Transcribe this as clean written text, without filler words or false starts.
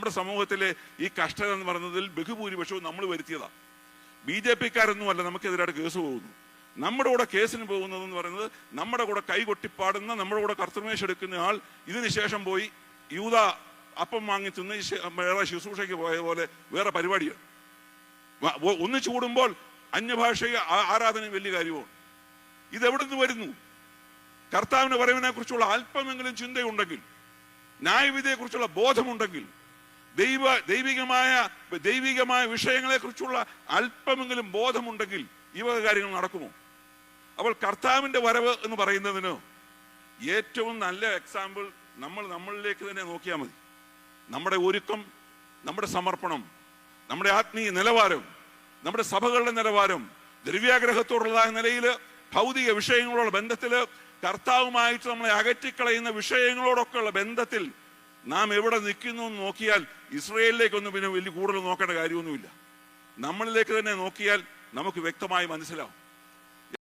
നമ്മുടെ സമൂഹത്തിലെ ഈ കഷ്ടത എന്ന് പറയുന്നതിൽ ബഹുഭൂരിപക്ഷവും നമ്മൾ വരുത്തിയതാണ്. BJP-ക്കാരൊന്നുമല്ല നമുക്കെതിരായിട്ട് കേസ് പോകുന്നു. നമ്മുടെ കൂടെ കേസിന് പോകുന്നതെന്ന് പറയുന്നത് നമ്മുടെ കൂടെ കൈകൊട്ടിപ്പാടുന്ന, നമ്മുടെ കൂടെ കർത്തൃമേശ എടുക്കുന്ന ആൾ ഇതിനുശേഷം പോയി യൂത അപ്പം വാങ്ങി തിന്ന് വേറെ ശുശ്രൂഷയ്ക്ക് പോയ പോലെ വേറെ പരിപാടിയാണ്. ഒന്നിച്ചു കൂടുമ്പോൾ അന്യഭാഷ ആരാധന വലിയ കാര്യമാണ്. ഇതെവിടെ നിന്ന് വരുന്നു? കർത്താവിന്റെ വരവിനെ കുറിച്ചുള്ള അല്പമെങ്കിലും ചിന്തയുണ്ടെങ്കിൽ, ന്യായവിധിയെ കുറിച്ചുള്ള ബോധമുണ്ടെങ്കിൽ, ദൈവികമായ വിഷയങ്ങളെ കുറിച്ചുള്ള അല്പമെങ്കിലും ബോധമുണ്ടെങ്കിൽ ഈ വക കാര്യങ്ങൾ നടക്കുമോ? അപ്പോൾ കർത്താവിന്റെ വരവ് എന്ന് പറയുന്നതിന് ഏറ്റവും നല്ല എക്സാമ്പിൾ നമ്മളിലേക്ക് തന്നെ നോക്കിയാൽ മതി. നമ്മുടെ ഒരുക്കം, നമ്മുടെ സമർപ്പണം, നമ്മുടെ ആത്മീയ നിലവാരം, നമ്മുടെ സഭകളുടെ നിലവാരം, ദ്രവ്യാഗ്രഹത്തോടുള്ള നിലയിൽ, ഭൗതിക വിഷയങ്ങളോടുള്ള ബന്ധത്തില്, കർത്താവുമായിട്ട് നമ്മളെ അകറ്റിക്കളയുന്ന വിഷയങ്ങളോടൊക്കെയുള്ള ബന്ധത്തിൽ നാം എവിടെ നിൽക്കുന്നു എന്ന് നോക്കിയാൽ ഇസ്രയേലിലേക്കൊന്നും പിന്നെ വലിയ കൂടുതൽ നോക്കേണ്ട കാര്യമൊന്നുമില്ല. നമ്മളിലേക്ക് തന്നെ നോക്കിയാൽ നമുക്ക് വ്യക്തമായി മനസ്സിലാവും.